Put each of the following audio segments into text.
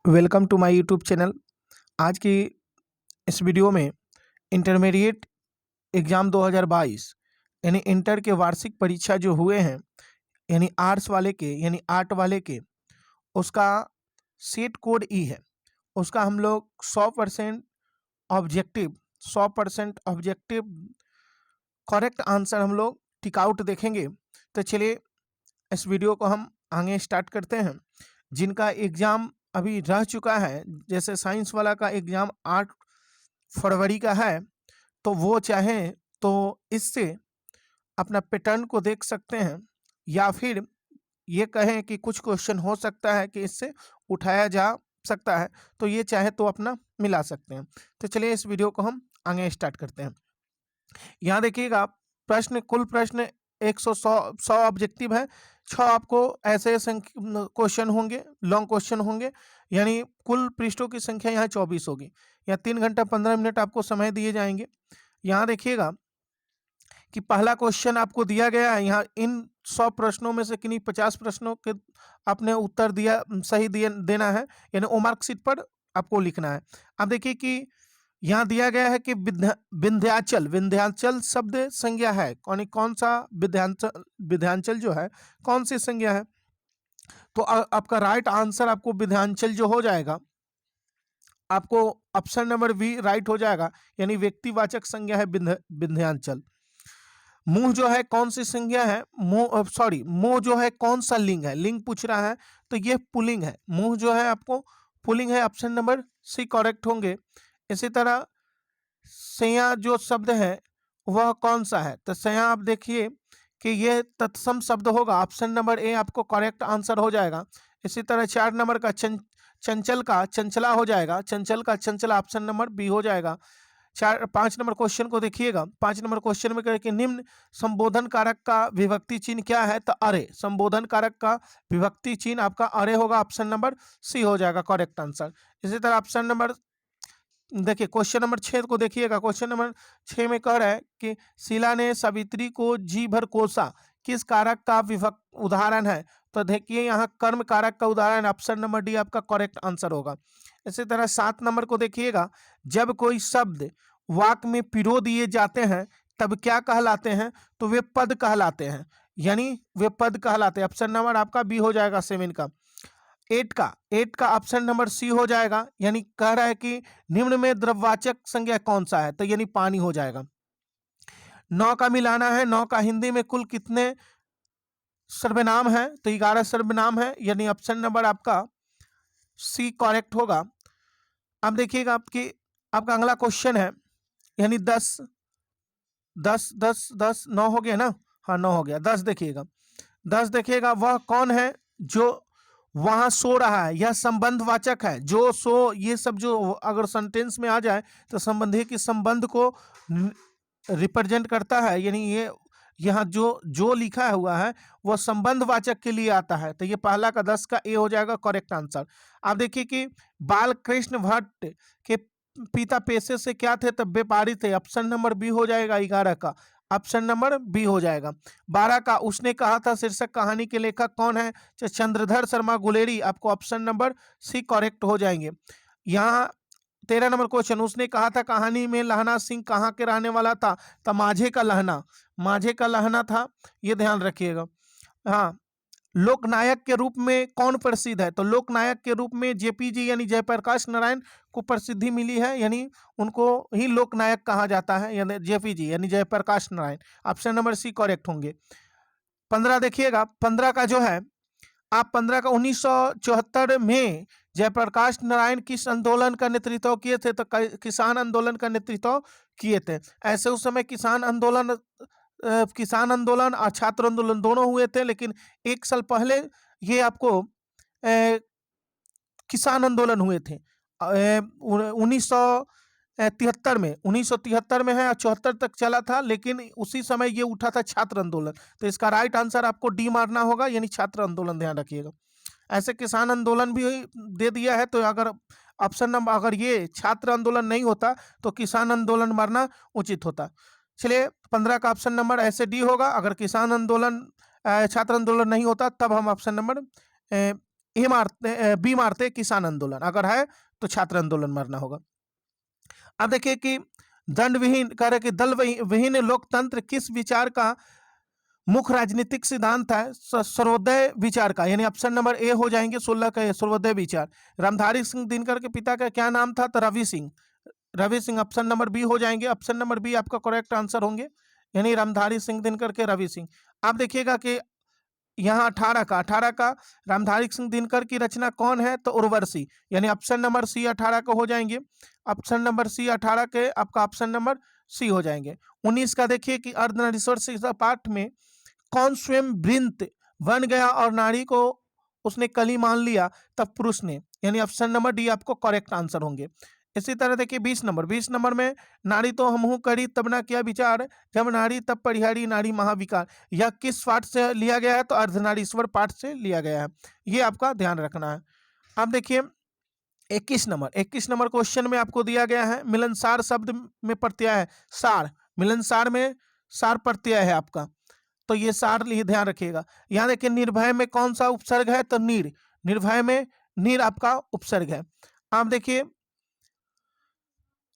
Welcome to my YouTube channel. आज की इस वीडियो में इंटरमीडिएट एग्ज़ाम 2022 यानी इंटर के वार्षिक परीक्षा जो हुए हैं, यानी आर्ट्स वाले के यानी आर्ट वाले के, उसका सेट कोड ई है। उसका हम लोग 100% ऑब्जेक्टिव 100% करेक्ट आंसर हम लोग टिक आउट देखेंगे। तो चलिए इस वीडियो को हम आगे स्टार्ट करते हैं। जिनका एग्ज़ाम अभी रह चुका है, जैसे साइंस वाला का एग्ज़ाम 8 फरवरी का है, तो वो चाहें तो इससे अपना पैटर्न को देख सकते हैं, या फिर ये कहें कि कुछ क्वेश्चन हो सकता है कि इससे उठाया जा सकता है, तो ये चाहे तो अपना मिला सकते हैं। तो चलिए इस वीडियो को हम आगे स्टार्ट करते हैं। यहाँ देखिएगा, कुल प्रश्न 100 ऑब्जेक्टिव है। 6 आपको ऐसे क्वेश्चन होंगे, लॉन्ग क्वेश्चन होंगे, यानी कुल पृष्ठों की संख्या यहाँ 24 होगी। यहाँ 3 घंटा 15 मिनट आपको समय दिए जाएंगे। यहाँ देखिएगा कि पहला क्वेश्चन आपको दिया गया है। यहाँ इन 100 प्रश्नों में से किन्हीं 50 प्रश्नों के आपने उत्तर दिया, सही देना है, यानी ओ मार्कशीट पर आपको लिखना है। अब देखिए कि यहाँ दिया गया है कि विंध्याचल विंध्याचल शब्द संज्ञा है। कौन सा विंध्याचल विंध्याचल जो है कौन सी संज्ञा है? तो आपका राइट आंसर आपको विंध्याचल जो हो जाएगा, आपको ऑप्शन नंबर बी राइट हो जाएगा, यानी व्यक्तिवाचक संज्ञा है विंध्याचल। मुंह जो है कौन सी संज्ञा है? मुंह जो है कौन सा लिंग है? लिंग पूछ रहा है, तो ये पुल्लिंग है। मुंह जो है आपको पुल्लिंग है, ऑप्शन नंबर सी करेक्ट होंगे। इसी तरह संज्ञा जो शब्द है वह कौन सा है? तो संज्ञा आप देखिए कि यह तत्सम शब्द होगा, ऑप्शन नंबर ए आपको करेक्ट आंसर हो जाएगा। इसी तरह 4 नंबर का चंचल का चंचला हो जाएगा, चंचल का चंचला ऑप्शन नंबर बी हो जाएगा। 5 नंबर क्वेश्चन को देखिएगा। 5 नंबर क्वेश्चन में कहे कि निम्न संबोधन कारक का विभक्ति चिन्ह क्या है? तो अरे। संबोधन कारक का विभक्ति चिन्ह आपका अरे होगा, ऑप्शन नंबर सी हो जाएगा करेक्ट आंसर। इसी तरह ऑप्शन नंबर देखिए, क्वेश्चन नंबर 6 को देखिएगा। क्वेश्चन नंबर 6 में कह रहा है कि शीला ने सावित्री को जी भर कोसा, किस कारक का विभक्त उदाहरण है? तो देखिए यहाँ कर्म कारक का उदाहरण, ऑप्शन नंबर डी आपका करेक्ट आंसर होगा। इसी तरह 7 नंबर को देखिएगा, जब कोई शब्द वाक्य में पिरो दिए जाते हैं तब क्या कहलाते हैं? तो वे पद कहलाते हैं, यानी वे पद कहलाते हैं। ऑप्शन नंबर आपका बी हो जाएगा 7 का। 8 का ऑप्शन नंबर सी हो जाएगा, यानी कह रहा है कि निम्न में द्रववाचक संज्ञा कौन सा है? तो यानी पानी हो जाएगा। 9 का मिलाना है। 9 का हिंदी में कुल कितने सर्वनाम है? तो 11 सर्वनाम है, यानी ऑप्शन नंबर आपका सी करेक्ट होगा। अब देखिएगा आपका अगला क्वेश्चन है, यानी 10 10 10 10 9 हो गया ना? हाँ 9 हो गया। 10 देखिएगा। 10 देखिएगा, वह कौन है जो वहां सो रहा है? यह संबंधवाचक है। जो सो ये सब जो अगर सेंटेंस में आ जाए तो संबंधी के संबंध को रिप्रेजेंट करता है, यानी ये यहाँ जो लिखा हुआ है वह संबंधवाचक के लिए आता है। तो ये पहला का 10 का ए हो जाएगा करेक्ट आंसर। आप देखिए कि बाल कृष्ण भट्ट के पिता पेशे से क्या थे? तो व्यापारी थे, ऑप्शन नंबर बी हो जाएगा। 11 का ऑप्शन नंबर बी हो जाएगा। 12 का उसने कहा था शीर्षक कहानी के लेखक कौन है? चंद्रधर शर्मा गुलेरी, आपको ऑप्शन नंबर सी करेक्ट हो जाएंगे। यहाँ 13 नंबर क्वेश्चन, उसने कहा था कहानी में लहना सिंह कहाँ के रहने वाला था? तो माझे का लहना था, ये ध्यान रखिएगा। हाँ, लोकनायक के रूप में कौन प्रसिद्ध है? तो लोकनायक के रूप में जेपी जी यानी जयप्रकाश नारायण को प्रसिद्धि मिली है, यानी उनको ही लोकनायक कहा जाता है, यानी जेपी जी यानी Jayaprakash Narayan. Option number C correct होंगे। 15 देखिएगा। 15 का जो है आप 15 का 1974 में जयप्रकाश नारायण किस आंदोलन का नेतृत्व किए थे? तो किसान आंदोलन का नेतृत्व किए थे। ऐसे उस समय किसान आंदोलन और छात्र आंदोलन दोनों हुए थे, लेकिन 1 साल पहले ये आपको किसान आंदोलन हुए थे 1973 में है और 74 तक चला था, लेकिन उसी समय ये उठा था छात्र आंदोलन। तो इसका राइट आंसर आपको डी मारना होगा, यानी छात्र आंदोलन, ध्यान रखिएगा। ऐसे किसान आंदोलन भी दे दिया है, तो अगर ऑप्शन नंबर अगर ये छात्र आंदोलन नहीं होता तो किसान आंदोलन मारना उचित होता। चलिए 15 का ऑप्शन नंबर ऐसे डी होगा। अगर किसान आंदोलन छात्र आंदोलन नहीं होता तब हम ऑप्शन नंबर बी मारते किसान आंदोलन, अगर है तो छात्र आंदोलन मारना होगा। अब देखिए कि दंड विहीन कह रहे कि दल विहीन लोकतंत्र किस विचार का मुख्य राजनीतिक सिद्धांत है? सर्वोदय विचार का, यानी ऑप्शन नंबर ए हो जाएंगे 16 का सर्वोदय विचार। रामधारी सिंह दिनकर के पिता का क्या नाम था? तो Ravi Singh. Ravi Singh option number B हो जाएंगे, ऑप्शन नंबर बी आपका करेक्ट आंसर होंगे, यानी रामधारी सिंह दिनकर के रवि सिंह। आप देखिएगा कि यहाँ 18 का रामधारी सिंह दिनकर की रचना कौन है? तो उर्वशी, यानी ऑप्शन नंबर सी 18 का हो जाएंगे, ऑप्शन नंबर सी 18 के आपका ऑप्शन नंबर सी हो जाएंगे। 19 का देखिए कि अर्धनारीश्वर शिक्षा पाठ में कौन स्वयं वृंत बन गया और नारी को उसने कली मान लिया? तब पुरुष ने, यानी ऑप्शन नंबर डी आपको करेक्ट आंसर होंगे। इसी तरह देखिए 20 नंबर में नारी तो हमहू करी तब ना किया विचार, जब नारी तब परिहारी नारी महाविकार, यह किस पाठ से लिया गया है? तो अर्धनारीश्वर पाठ से लिया गया है, ये आपका ध्यान रखना है। अब देखिए 21 नंबर क्वेश्चन में आपको दिया गया है मिलनसार शब्द में प्रत्यय है सार, मिलनसार में सार प्रत्यय है आपका, तो ये सार लिए ध्यान रखिएगा। यहाँ देखिए निर्भय में कौन सा उपसर्ग है? तो नीर, निर्भय में नीर आपका उपसर्ग है। आप देखिए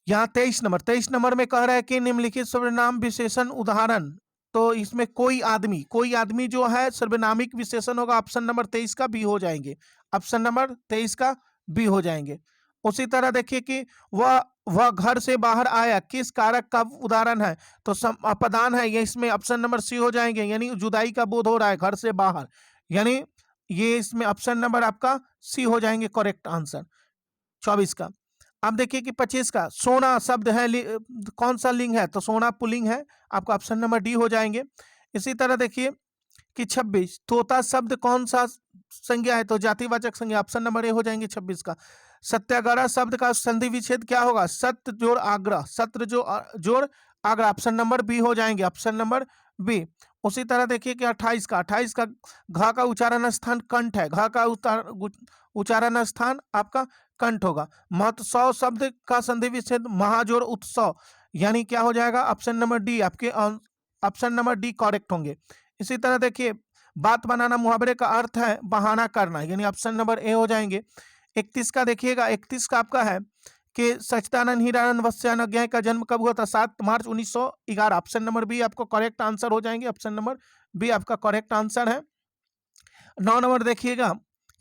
यहाँ 23 नंबर में कह रहा है कि निम्नलिखित सर्वनाम विशेषण उदाहरण, तो इसमें कोई आदमी जो है सर्वनामिक विशेषण होगा, ऑप्शन नंबर 23 का बी हो जाएंगे, ऑप्शन नंबर 23 का बी हो जाएंगे। उसी तरह देखिए कि वह घर से बाहर आया किस कारक का उदाहरण है? तो अपदान है, ये इसमें ऑप्शन नंबर सी हो जाएंगे, यानी जुदाई का बोध हो रहा है घर से बाहर, यानी ये इसमें ऑप्शन नंबर आपका सी हो जाएंगे करेक्ट आंसर 24 का। अब देखिए कि 25 का सोना शब्द है कौन सा लिंग है? तो सोना पुल्लिंग है, आपका ऑप्शन नंबर डी हो जाएंगे। इसी तरह देखिए कि 26 तोता शब्द कौन सा संज्ञा है? तो जातिवाचक संज्ञा, ऑप्शन नंबर ए हो जाएंगे 26 का। सत्याग्रह शब्द का संधि विच्छेद क्या होगा? सत्य जोड़ आग्रह, सत्र जोड़ आग्रह, ऑप्शन नंबर बी हो जाएंगे, ऑप्शन नंबर बी। उसी तरह देखिए कि 28 का घ का उच्चारण स्थान कंठ है, घ का उच्चारण स्थान आपका कंठ होगा। महोत्सव शब्द का संधि विच्छेद महाजोड़ उत्सव, यानी क्या हो जाएगा? ऑप्शन नंबर डी, आपके ऑप्शन नंबर डी करेक्ट होंगे। इसी तरह देखिए बात बनाना मुहावरे का अर्थ है बहाना करना, यानी ऑप्शन नंबर ए हो जाएंगे। 31 का देखिएगा, 31 का आपका है कि सच्चिदानंद हीरानंद वत्स्यायन का जन्म कब हुआ था? 7 मार्च 1911, ऑप्शन नंबर बी आपको करेक्ट आंसर हो जाएंगे, ऑप्शन नंबर बी आपका करेक्ट आंसर है। 9 नंबर देखिएगा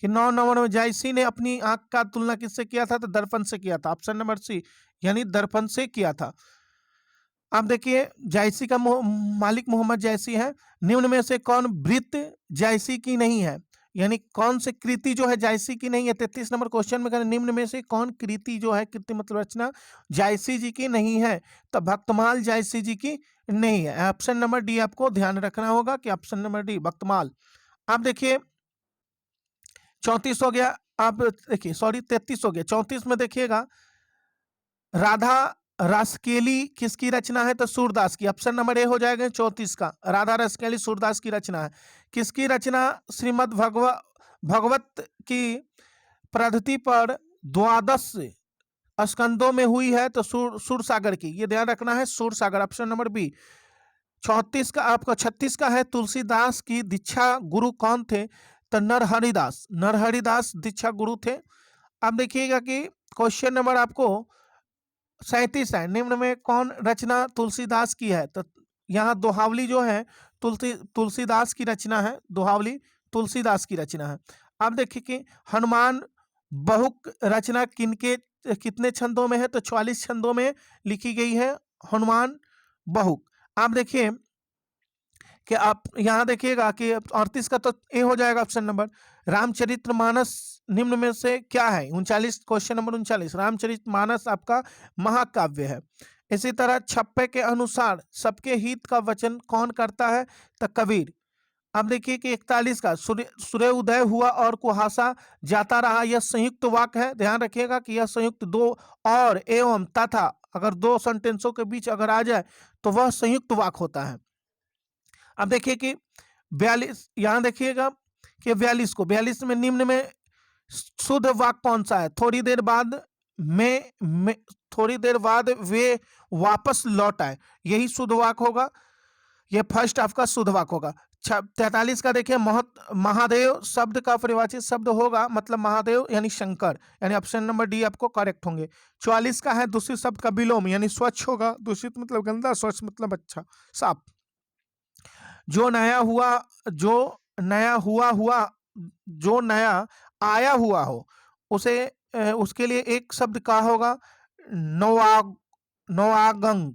कि 9 नंबर में जायसी ने अपनी आंख का तुलना किससे किया था? तो दर्पण से किया था, ऑप्शन नंबर सी, यानी दर्पण से किया था। आप देखिए जायसी का मालिक मोहम्मद जायसी है। निम्न में से कौन वृत्त जायसी की नहीं है? यानी कौन से कृति जो है जायसी की नहीं है? 33 नंबर क्वेश्चन में निम्न में से कौन कृति जो है, कृति मतलब रचना, जायसी जी की नहीं है? तो भक्तमाल जायसी जी की नहीं है, ऑप्शन नंबर डी आपको ध्यान रखना होगा कि ऑप्शन नंबर डी भक्तमाल। आप देखिए 34 हो गया, आप देखिए सॉरी 33 हो गया। 34 में देखिएगा राधा रासकेली किसकी रचना है? तो सूरदास की, ऑप्शन नंबर ए हो जाएगा 34 का, राधा रासकेली सूरदास की रचना है। किसकी रचना श्रीमद् भगवत की पद्धति पर 12 स्कंदों में हुई है? तो सूरसागर की, ये ध्यान रखना है, सूरसागर, ऑप्शन नंबर बी। 36 का आपका 36 का है तुलसीदास की दीक्षा गुरु कौन थे? तो नरहरिदास दीक्षा गुरु थे। अब देखिएगा कि क्वेश्चन नंबर आपको 37 है, निम्न में कौन रचना तुलसीदास की है? तो यहाँ दोहावली जो है तुलसीदास की रचना है, दोहावली तुलसीदास की रचना है। अब देखिए कि हनुमान बहुक रचना कितने छंदों में है? तो 44 छंदों में लिखी गई है हनुमान बहुक। आप देखिए कि आप यहाँ देखिएगा कि 38 का तो ए हो जाएगा ऑप्शन नंबर। रामचरितमानस निम्न में से क्या है? 39 क्वेश्चन नंबर 39, रामचरितमानस आपका महाकाव्य है। इसी तरह 56 के अनुसार सबके हित का वचन कौन करता है? तो कबीर। अब देखिए कि 41 का सूर्य उदय हुआ और कुहासा जाता रहा, यह संयुक्त वाक्य है, ध्यान रखिएगा कि यह संयुक्त दो और एवं तथा अगर दो सेंटेंसों के बीच अगर आ जाए तो वह संयुक्त वाक्य होता है। अब देखिए कि 42, यहां देखिएगा कि 42 में निम्न में शुद्ध वाक्य कौन सा है? थोड़ी देर बाद वे वापस लौट आए, यही शुद्ध वाक्य होगा, यह फर्स्ट आपका शुद्ध वाक्य होगा। 43 का देखिए महादेव शब्द का परिभाषित शब्द होगा मतलब महादेव यानी शंकर, यानी ऑप्शन नंबर डी आपको करेक्ट होंगे। 44 का है दूषित शब्द का विलोम यानी स्वच्छ होगा, दूषित मतलब गंदा, स्वच्छ मतलब अच्छा साफ। जो नया हुआ जो नया आया हुआ हो उसे उसके लिए एक शब्द का होगा नवागंग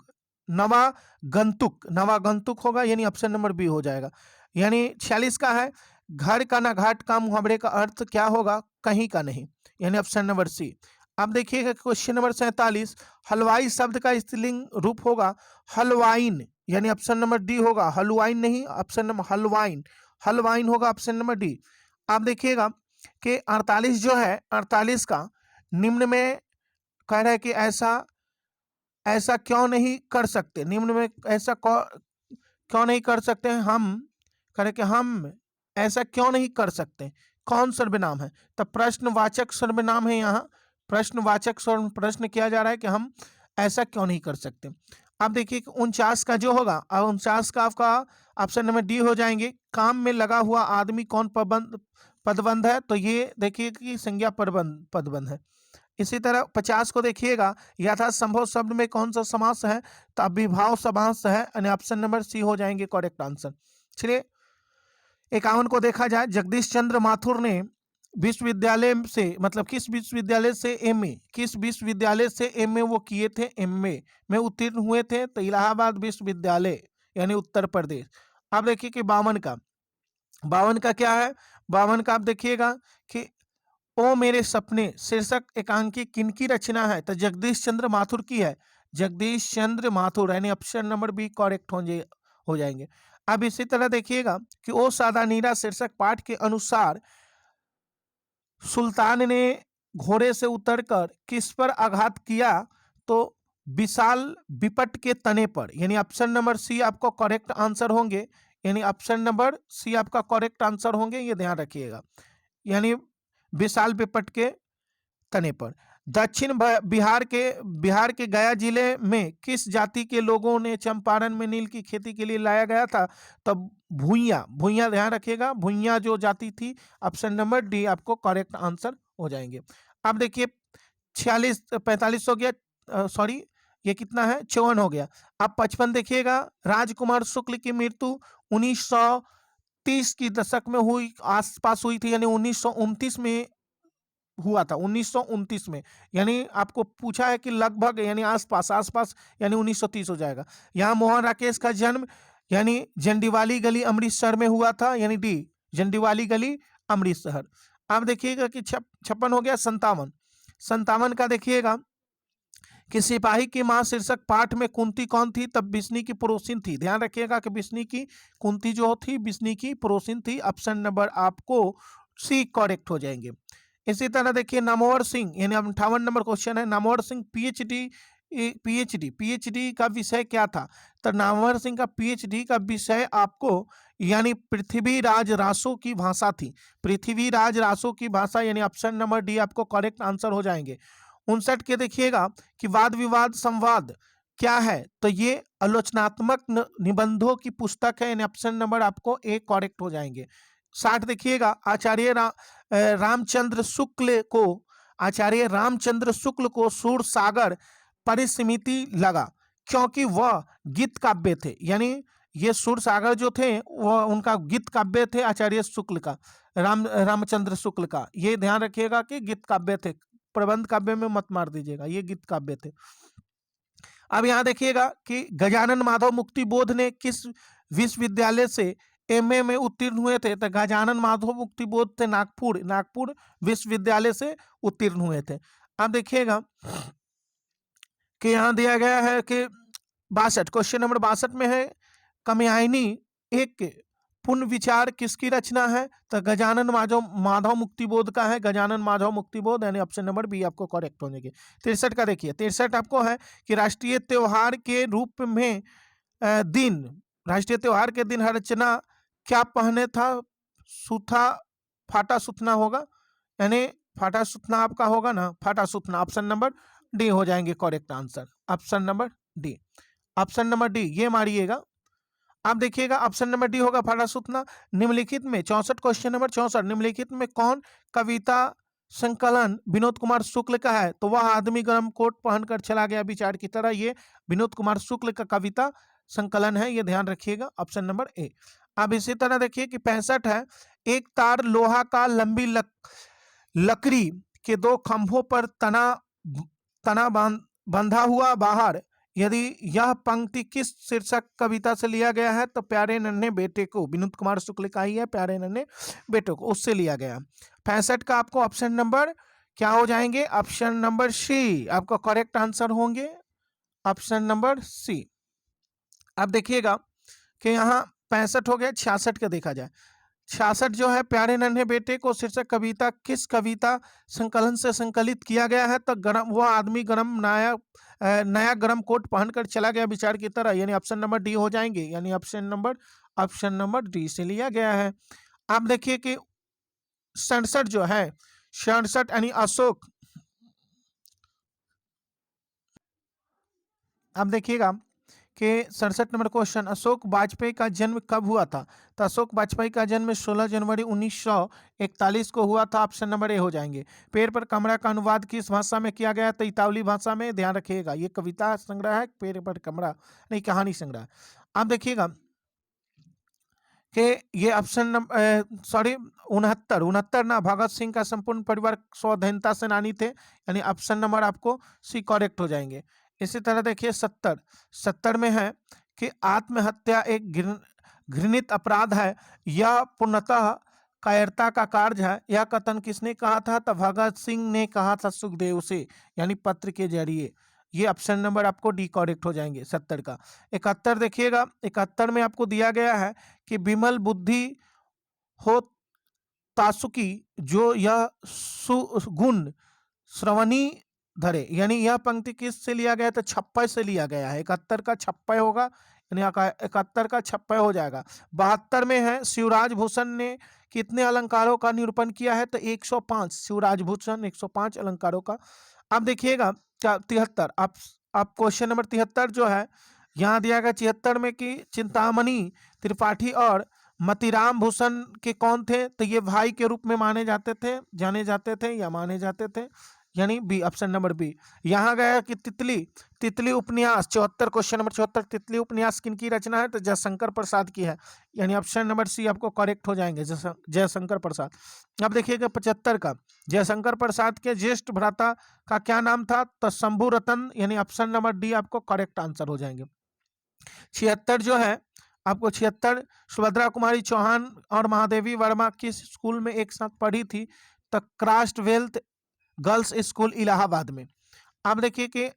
नवागंतुक होगा, यानी ऑप्शन नंबर बी हो जाएगा। यानी 46 का है घर का ना घाट का मुहावरे का अर्थ क्या होगा, कहीं का नहीं, यानी ऑप्शन नंबर सी। अब देखिएगा क्वेश्चन नंबर 47, हलवाई शब्द का स्त्रीलिंग रूप होगा हलवाइन, यानी ऑप्शन नंबर डी होगा, हलवाइन नहीं, ऑप्शन नंबर हलवाइन होगा, ऑप्शन नंबर डी। आप देखिएगा कि 48 जो है 48 का निम्न में कह रहा है कि ऐसा क्यों नहीं कर सकते, निम्न में ऐसा क्यों नहीं कर सकते हैं, हम कह रहे कि हम ऐसा क्यों नहीं कर सकते, कौन सर्वनाम है, तो प्रश्नवाचक सर्वनाम है यहाँ, प्रश्नवाचक प्रश्न किया जा रहा है कि हम ऐसा क्यों नहीं कर सकते। अब देखिए 49 का जो होगा 49 का आपका ऑप्शन नंबर डी हो जाएंगे, काम में लगा हुआ आदमी कौन पदबंध है, तो ये देखिए कि संज्ञा पदबंध है। इसी तरह 50 को देखिएगा यथासंभव शब्द में कौन सा समास है, तो अभिभाव समास है, यानी ऑप्शन नंबर सी हो जाएंगे करेक्ट आंसर। चलिए 51 को देखा जाए, जगदीश चंद्र माथुर ने विश्वविद्यालय से मतलब किस विश्वविद्यालय से एमए वो किए थे, एमए में उत्तीर्ण हुए थे, तो इलाहाबाद विश्वविद्यालय यानी उत्तर प्रदेश। अब देखिए कि 52 का क्या है, 52 का आप देखिएगा कि ओ मेरे सपने शीर्षक एकांकी किनकी रचना है, तो जगदीश चंद्र माथुर की है, जगदीश चंद्र माथुर, यानी ऑप्शन नंबर बी करेक्ट हो जाएंगे। अब इसी तरह देखिएगा कि ओ सादा नीरा शीर्षक पाठ के अनुसार सुल्तान ने घोड़े से उतरकर किस पर आघात किया, तो विशाल विपट के तने पर, यानी ऑप्शन नंबर सी आपको करेक्ट आंसर होंगे, यानी ऑप्शन नंबर सी आपका करेक्ट आंसर होंगे, ये ध्यान रखिएगा, यानी विशाल विपट के तने पर। दक्षिण बिहार के गया जिले में किस जाति के लोगों ने चंपारण में नील की खेती के लिए लाया गया था, तब भूइयां ध्यान रखिएगा, भूइयां जो जाति थी, ऑप्शन नंबर डी आपको करेक्ट आंसर हो जाएंगे। अब देखिए 45 हो गया, सॉरी ये कितना है 54 हो गया। अब 55 देखिएगा, राजकुमार शुक्ल की मृत्यु 1930 की दशक में हुई, आसपास हुई थी, यानी 1929 में हुआ था, 1929 में, यानी आपको पूछा है कि लगभग यानी आसपास यानी 1930 हो जाएगा। यहाँ मोहन राकेश का जन्म यानी जंडीवाली गली अमृतसर में हुआ था, यानी डी जंडीवाली गली अमृतसर। अब देखिएगा कि 56 हो गया। 57 का देखिएगा कि सिपाही की मां शीर्षक पाठ में कुंती कौन थी, तब बिस्नी की पड़ोसिन थी, ध्यान रखिएगा कि बिस्नी की कुंती जो थी बिस्नी की पड़ोसिन थी, ऑप्शन नंबर आपको सी करेक्ट हो जाएंगे। इसी तरह देखिए नामवर सिंह, यानी 58 नंबर क्वेश्चन है, नामवर सिंह पीएचडी का विषय क्या था, तो नामवर सिंह का पीएचडी का विषय आपको यानी पृथ्वीराज रासो की भाषा थी, पृथ्वीराज रासो की भाषा, यानी ऑप्शन नंबर डी आपको करेक्ट आंसर हो जाएंगे। 59 के देखिएगा कि वाद विवाद संवाद क्या है, तो ये आलोचनात्मक निबंधों की पुस्तक है, यानी ऑप्शन नंबर आपको ए करेक्ट हो जाएंगे। 60 देखिएगा आचार्य रामचंद्र शुक्ल को सूर सागर परिसमिति लगा क्योंकि वह गीत काव्य थे, यानी ये सूर सागर जो थे वह उनका गीत काव्य थे, आचार्य शुक्ल का, रामचंद्र शुक्ल का, ये ध्यान रखिएगा कि गीत काव्य थे, प्रबंध काव्य में मत मार दीजिएगा, ये गीत काव्य थे। अब यहाँ देखिएगा कि गजानन माधव मुक्तिबोध ने किस विश्वविद्यालय से एमए में उत्तीर्ण हुए थे, तो गजानन माधव मुक्तिबोध थे नागपुर विश्वविद्यालय से उत्तीर्ण हुए थे। अब देखिएगा कि यहाँ दिया गया है कि 62 क्वेश्चन नंबर 62 में है कात्यायनी एक पुण्य विचार किसकी रचना है, तो गजानन माधव मुक्तिबोध का है, गजानन माधव मुक्तिबोध, यानी ऑप्शन नंबर बी आपको करेक्ट हो जाएगी। 63 का देखिए, 63 आपको है कि राष्ट्रीय त्योहार के रूप में राष्ट्रीय त्योहार के दिन हर रचना क्या पहने था, फाटा सुथना होगा, यानी फाटा सुथना आपका होगा ना, फाटा सुथना, ऑप्शन नंबर डी हो जाएंगे correct answer, option number D ये मारिएगा। आप देखिएगा ऑप्शन नंबर डी होगा फाड़ा सूतना। निम्नलिखित में 64 क्वेश्चन नंबर 64 निम्नलिखित में कौन कविता संकलन विनोद कुमार शुक्ल का है? तो वह आदमी गर्म कोट पहनकर चला गया विचार की तरह, ये विनोद कुमार शुक्ल का कविता संकलन है, ये ध्यान रखिएगा, ऑप्शन नंबर ए। अब इसी तरह देखिए कि 65 है, एक तार लोहा का लंबी लकड़ी के दो खंभों पर तना बंधा हुआ बाहर, यदि यह पंक्ति किस शीर्षक कविता से लिया गया है? तो प्यारे नन्हे बेटे को, विनोद कुमार शुक्ल का ही है, प्यारे नन्हे बेटे को, उससे लिया गया। 65 का आपको ऑप्शन नंबर क्या हो जाएंगे? ऑप्शन नंबर सी आपका करेक्ट आंसर होंगे, ऑप्शन नंबर सी। अब देखिएगा कि यहाँ 65 हो गया, 66 का देखा जाए। 66 जो है, प्यारे नन्हे बेटे को शीर्षक कविता किस कविता संकलन से संकलित किया गया है? तो गरम वह आदमी गरम नया गरम कोट पहनकर चला गया विचार की तरह, यानी ऑप्शन नंबर डी हो जाएंगे, यानी ऑप्शन नंबर डी से लिया गया है। आप देखिए कि 67 जो है, 67 यानी अशोक, आप देखिएगा कि 67 नंबर क्वेश्चन, अशोक वाजपेयी का जन्म कब हुआ था? तो अशोक वाजपेयी का जन्म 16 जनवरी 1941 को हुआ था, ऑप्शन नंबर ए हो जाएंगे। पेड़ पर कमरा का अनुवाद किस भाषा में किया गया? तो इतावली भाषा में, ध्यान रखिएगा, ये कविता संग्रह है, पेड़ पर कमरा नहीं, कहानी संग्रह। आप देखिएगा कि ये ऑप्शन नंबर 69 ना, भगत सिंह का संपूर्ण परिवार स्वाधीनता सेनानी थे, यानी ऑप्शन नंबर आपको सी करेक्ट हो जाएंगे। इसी तरह देखिए 70 में है कि आत्महत्या एक घृणित अपराध है, यह पूर्णतः कायरता का कार्य है, यह कथन किसने कहा था? तो भगत सिंह ने कहा था सुखदेव से, यानी पत्र के जरिए। ये ऑप्शन नंबर आपको डी करेक्ट हो जाएंगे 70 का। 71 देखिएगा, 71 में आपको दिया गया है कि विमल बुद्धि हो तासुकी जो यह सुगुण श्रवणी धरे, यानी यह पंक्ति किस से लिया गया? तो छप्पय से लिया गया है। 71 का छप्पय होगा, यानी 71 का छप्पय हो जाएगा। 72 में है, शिवराज भूषण ने कितने अलंकारों का निरूपण किया है? तो 105, शिवराज भूषण 105 अलंकारों का। अब देखिएगा 73, आप क्वेश्चन नंबर 73 जो है, यहाँ दिया गया 76 में कि चिंतामणि त्रिपाठी और मतीराम भूषण के कौन थे? तो ये भाई के रूप में जाने जाते थे या माने जाते थे, यानी बी, ऑप्शन नंबर बी। यहाँ गया कि तितली उपन्यास 74, क्वेश्चन नंबर 74, तितली उपन्यास किनकी रचना है? तो जयशंकर प्रसाद की है, यानी ऑप्शन नंबर सी आपको करेक्ट हो जाएंगे, जयशंकर प्रसाद। अब देखिएगा 75 का, जयशंकर प्रसाद के ज्येष्ठ भ्राता का क्या नाम था? तो शंभू रतन, यानी ऑप्शन नंबर डी आपको करेक्ट आंसर हो जाएंगे। 76 जो है आपको, 76 सुभद्रा कुमारी चौहान और महादेवी वर्मा किस स्कूल में एक साथ पढ़ी थी? तो क्रास्ट वेल्थ गर्ल्स स्कूल इलाहाबाद में। आप देखिए कि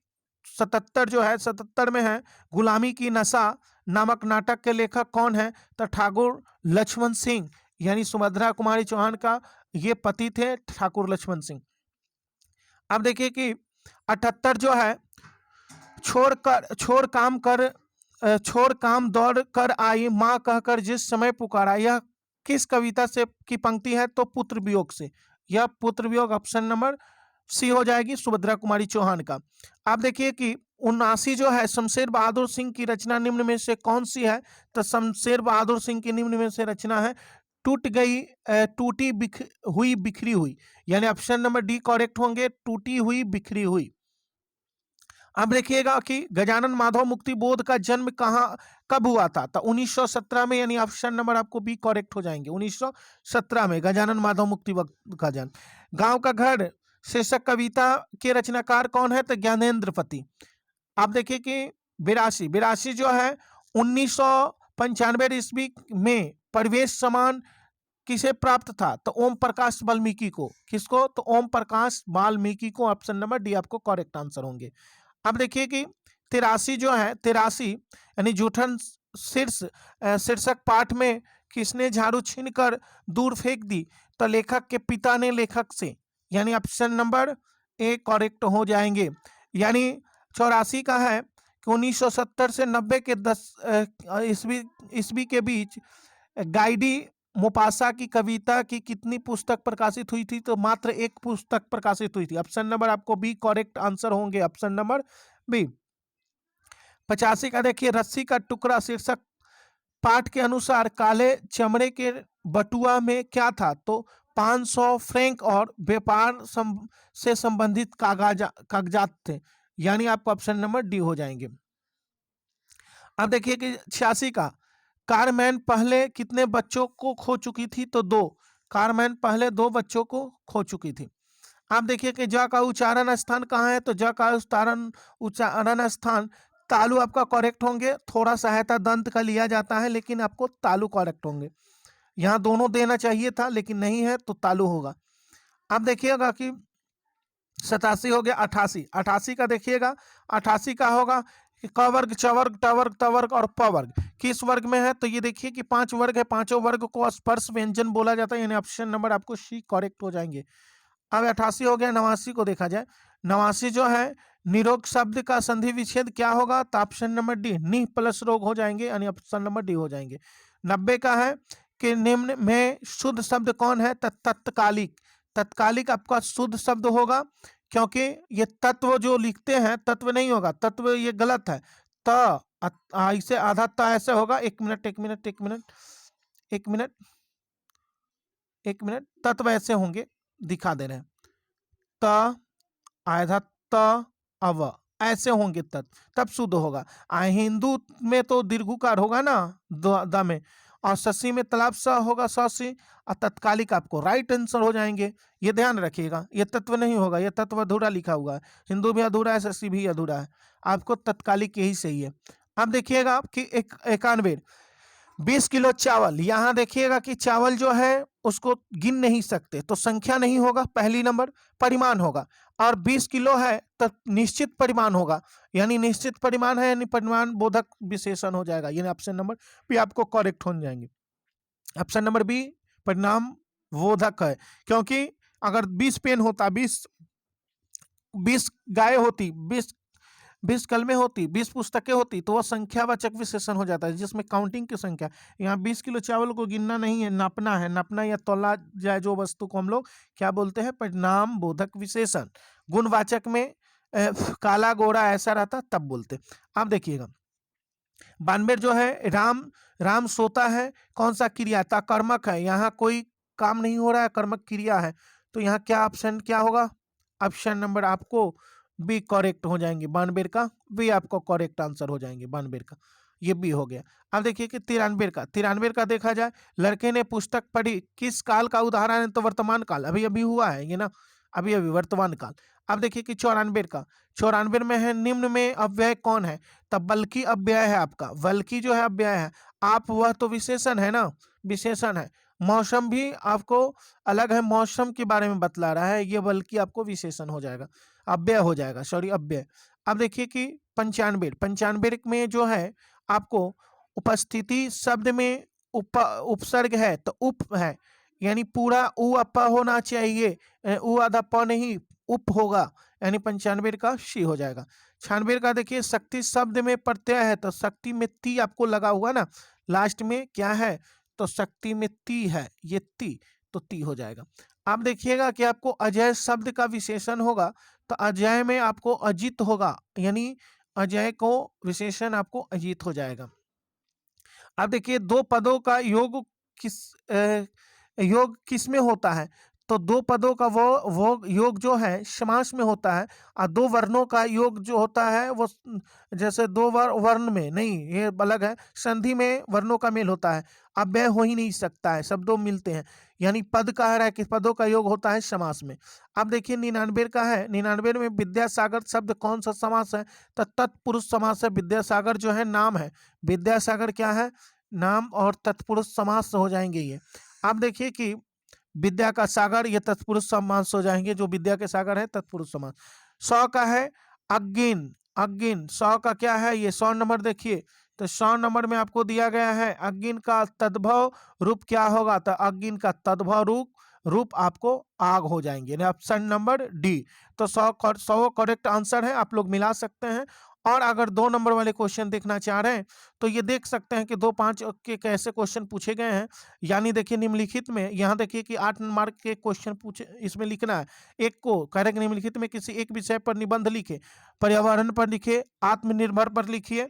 77 जो है, 77 में है, गुलामी की नशा नामक नाटक के लेखक कौन है? तो ठाकुर लक्ष्मण सिंह, यानी सुभद्रा कुमारी चौहान का ये पति थे, ठाकुर लक्ष्मण सिंह। अब देखिए कि 78 जो है, छोड़ काम दौड़ कर आई माँ कहकर जिस समय पुकारा, यह किस कविता से की पंक्ति है? तो पुत्र वियोग से, यह पुत्र वियोग ऑप्शन नंबर सी हो जाएगी, सुभद्रा कुमारी चौहान का। आप देखिए कि 79 जो है, शमशेर बहादुर सिंह की रचना निम्न में से कौन सी है? तो शमशेर बहादुर सिंह की निम्न में से रचना है टूटी बिखरी हुई, यानी ऑप्शन नंबर डी करेक्ट होंगे, टूटी हुई बिखरी हुई। अब देखिएगा कि गजानन माधव मुक्ति बोध का जन्म कब हुआ था? तो 1917 में, यानी ऑप्शन नंबर आपको बी करेक्ट हो जाएंगे, 1917 में गजानन माधव मुक्ति बोध का जन्म। गांव का घर शीर्षक कविता के रचनाकार कौन है? तो ज्ञानेंद्रपति। आप देखिए कि 82 जो है, 1995 ईस्वी में परिवेश समान किसे प्राप्त था? तो ओम प्रकाश वाल्मीकि को। किसको? तो ओम प्रकाश वाल्मीकि को, ऑप्शन नंबर डी आपको करेक्ट आंसर होंगे। अब देखिए कि 83 जो है, 83 यानी जूठन शीर्षक पाठ में किसने झाड़ू छीनकर दूर फेंक दी? तो लेखक के पिता ने लेखक से, यानी ऑप्शन नंबर ए करेक्ट हो जाएंगे। यानी 84 का है कि 1970 से 90 के 10 ईस्वी के बीच गाइडी मोपासा की कविता की कितनी पुस्तक प्रकाशित हुई थी? तो मात्र एक पुस्तक प्रकाशित हुई थी, ऑप्शन नंबर आपको बी करेक्ट आंसर होंगे, ऑप्शन नंबर बी। 85 का देखिए, रस्सी का टुकड़ा शीर्षक पाठ के अनुसार काले चमड़े के बटुआ में क्या था? तो 500 फ्रैंक और व्यापार से संबंधित कागजात थे। यानी आपको ऑप्शन नंबर डी हो जाएंगे। अब देखिए कि 86 का, कारमैन पहले कितने बच्चों को खो चुकी थी? तो 2। कारमैन पहले 2 बच्चों को खो चुकी थी। आप देखिए कि ज का उच्चारण स्थान कहाँ है? तो ज का उच्चारण स्थान तालु आपका करेक्ट होंगे। थोड़ा सहायता दंत का लिया जाता है, लेकिन आपको तालु करेक्ट होंगे। यहाँ दोनों देना चाहिए था, लेकिन नहीं है, तो तालु होगा। अब देखिएगा कि 87 हो गया। 88, 88 का देखिएगा, 88 का होगा कि क वर्ग, च वर्ग, ट वर्ग, त वर्ग और प वर्ग किस वर्ग में है? तो ये देखिए कि 5 वर्ग है, पांचों वर्ग को स्पर्श व्यंजन बोला जाता है, यानी ऑप्शन नंबर आपको सी करेक्ट हो जाएंगे। अब 88 हो गया। 89 को देखा जाए, 89 जो है निरोग शब्द का संधि विच्छेद क्या होगा? तो ऑप्शन नंबर डी, नि प्लस रोग हो जाएंगे, यानी ऑप्शन नंबर डी हो जाएंगे। 90 का है कि निम्न में शुद्ध शब्द कौन है? तत्कालिक। तत्कालिक आपका शुद्ध शब्द होगा, क्योंकि ये तत्व जो लिखते हैं, तत्व नहीं होगा, तत्व ये गलत है। इसे आधा त ऐसे होगा। एक मिनट, एक मिनट, एक मिनट, एक मिनट, एक मिनट, तत्व ऐसे होंगे, दिखा दे रहे हैं। त आधा त अव ऐसे होंगे तब शुद्ध होगा। हिंदू में तो दीर्घुकार होगा ना द में, और शशि में तलाब स होगा, सी, और तत्कालिक आपको राइट आंसर हो जाएंगे। ये ध्यान रखिएगा, ये तत्व नहीं होगा, ये तत्व अधूरा लिखा हुआ है। हिंदू भी अधूरा है, शशि भी अधूरा है, आपको तत्कालिक यही सही है। अब देखिएगा आपकी 91, 20 किलो चावल। यहां देखिएगा कि चावल जो है उसको गिन नहीं सकते, तो संख्या नहीं होगा, पहली नंबर परिमाण होगा। और 20 किलो है तो निश्चित परिमाण होगा, यानी निश्चित परिमाण है, यानी परिमाण बोधक विशेषण हो जाएगा, यानी ऑप्शन नंबर बी आपको करेक्ट हो जाएंगे। ऑप्शन नंबर बी परिणाम बोधक है, क्योंकि अगर 20 पेन होता, 20 गाय होती, 20 कलमें होती, 20 पुस्तकें होती, तो वह संख्यावाचक विशेषण हो जाता है, जिसमें काउंटिंग की संख्या। यहाँ 20 किलो चावल को गिनना नहीं है, नापना है। नापना या तोला जाए जो वस्तु को हम लोग क्या बोलते हैं? परिणाम बोधक विशेषण। गुणवाचक में काला गोरा ऐसा रहता तब बोलते। अब देखिएगा 92 जो है, राम सोता है, कौन सा क्रिया था? कर्मक है, यहाँ कोई काम नहीं हो रहा है, कर्मक क्रिया है, तो यहाँ क्या ऑप्शन क्या होगा? ऑप्शन नंबर आपको बी करेक्ट हो जाएंगे। 92 का बी आपको करेक्ट आंसर हो जाएंगे। 92 का ये बी हो गया। अब देखिए कि 93 का देखा जाए, लड़के ने पुस्तक पढ़ी, किस काल का उदाहरण है? तो वर्तमान काल, अभी अभी हुआ है ये ना, अभी अभी वर्तमान काल। अब देखिए कि 94 में है, निम्न में अव्यय कौन है? तब बल्कि अव्यय है आपका, बल्कि जो है अव्यय है। आप वह तो विशेषण है ना, विशेषण है। मौसम भी आपको अलग है, मौसम के बारे में बतला रहा है, ये बल्कि आपको विशेषण हो जाएगा, अव्यय हो जाएगा, सॉरी अव्यय। अब देखिए कि 95 में जो है आपको उपस्थिति शब्द में उपसर्ग है, तो उप है, यानी पूरा उ अपा होना चाहिए, उ आधा प नहीं, उप होगा, यानी 95 का शी हो जाएगा। 96 का देखिए, शक्ति शब्द में प्रत्यय है, तो शक्ति में ती आपको लगा हुआ ना, लास्ट में क्या है? तो शक्ति में ती है, ये ती, तो ती हो जाएगा। आप देखिएगा कि आपको अजय शब्द का विशेषण होगा, तो अजय में आपको अजित होगा, यानी अजय को विशेषण आपको अजित हो जाएगा। अब देखिए 2 पदों का योग योग किस में होता है? तो 2 पदों का वो योग जो है समास में होता है, और 2 वर्णों का योग जो होता है वो जैसे 2 वर्ण में नहीं, ये अलग है, संधि में वर्णों का मेल होता है। अब वह हो ही नहीं सकता है, सब 2 मिलते हैं, यानी पद कह रहा है कि पदों का योग होता है समास में। अब देखिए 99 का है, 99 में विद्यासागर शब्द कौन सा समास है? तो तत्पुरुष समास है। विद्यासागर जो है नाम है, विद्यासागर क्या है? नाम, और तत्पुरुष समास हो जाएंगे ये। आप देखिए कि विद्या का सागर, ये तत्पुरुष समास हो जाएंगे, जो विद्या के सागर है तत्पुरुष समास। 100 का है अग्गिन, अग्गिन 100 का क्या है? ये 100 नंबर देखिए, तो 100 नंबर में आपको दिया गया है अग्गिन का तद्भव रूप क्या होगा? तो अग्गिन का तद्भव रूप आपको आग हो जाएंगे, ऑप्शन नंबर डी। तो 100 करेक्ट आंसर है, आप लोग मिला सकते हैं। और अगर 2 नंबर वाले क्वेश्चन देखना चाह रहे हैं तो ये देख सकते हैं कि 2-5 के कैसे क्वेश्चन पूछे गए हैं। यानी देखिए निम्नलिखित में, यहाँ देखिए कि 8 मार्क के क्वेश्चन पूछे, इसमें लिखना है। एक को कह रहे निम्नलिखित में किसी एक विषय पर निबंध लिखे, पर्यावरण पर लिखे, आत्मनिर्भर पर लिखिए,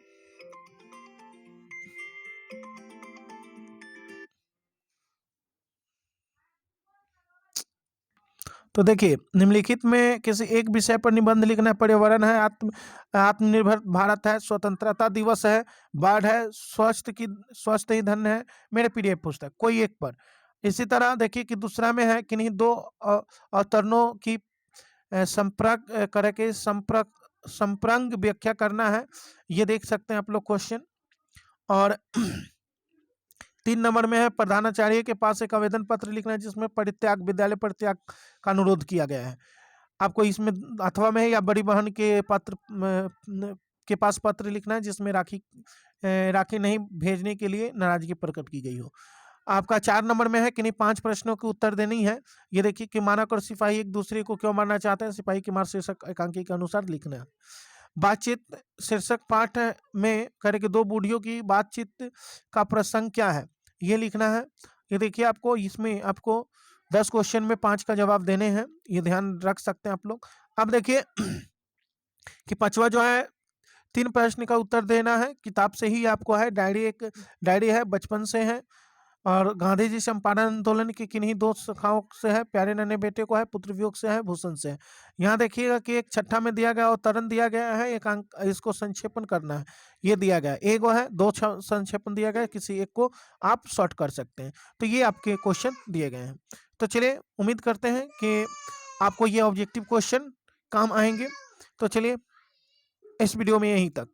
तो देखिए, निम्नलिखित में किसी एक विषय पर निबंध लिखना है। पर्यावरण है, आत्मनिर्भर भारत है, स्वतंत्रता दिवस है, बाढ़ है, स्वस्थ ही धन है, मेरे प्रिय पुस्तक, कोई एक पर। इसी तरह देखिए कि दूसरा में है किन्हीं दो अवतरणों की संपर्क करके संप्रंग व्याख्या करना है। ये देख सकते हैं आप लोग क्वेश्चन। और 3 नंबर में है प्रधानाचार्य के पास एक आवेदन पत्र लिखना है जिसमें परित्याग, विद्यालय परित्याग का अनुरोध किया गया है। आपको इसमें अथवा में है या बड़ी बहन के के पास पत्र लिखना है जिसमें राखी नहीं भेजने के लिए नाराजगी प्रकट की गई हो। आपका 4 नंबर में है किन्हीं 5 प्रश्नों के उत्तर देनी है। ये देखिए कि मानक और सिपाही एक दूसरे को क्यों मारना चाहते हैं, सिपाही की मार शीर्षक एकांकी के अनुसार लिखना है। बातचीत शीर्षक पाठ में करके दो बूढ़ियों की बातचीत का प्रसंग क्या है, ये लिखना है। ये देखिए आपको इसमें आपको 10 क्वेश्चन में 5 का जवाब देने हैं, ये ध्यान रख सकते हैं आप लोग। अब देखिए कि 5वां जो है 3 प्रश्न का उत्तर देना है, किताब से ही आपको है। डायरी है, बचपन से है। और गांधी जी चंपारण आंदोलन की किन्हीं 2 शाखाओं से है, प्यारे नन्हे बेटे को है, पुत्र वियोग से है, भूषण से है। यहाँ देखिएगा कि एक छठा में दिया गया अवतरण दिया गया है, एक अंक इसको संक्षेपण करना है, ये दिया गया है। एक वो है, 2 संक्षेपण दिया गया है, किसी एक को आप शॉर्ट कर सकते हैं। तो ये आपके क्वेश्चन दिए गए हैं। तो चलिए उम्मीद करते हैं कि आपको ये ऑब्जेक्टिव क्वेश्चन काम आएंगे। तो चलिए इस वीडियो में यहीं तक।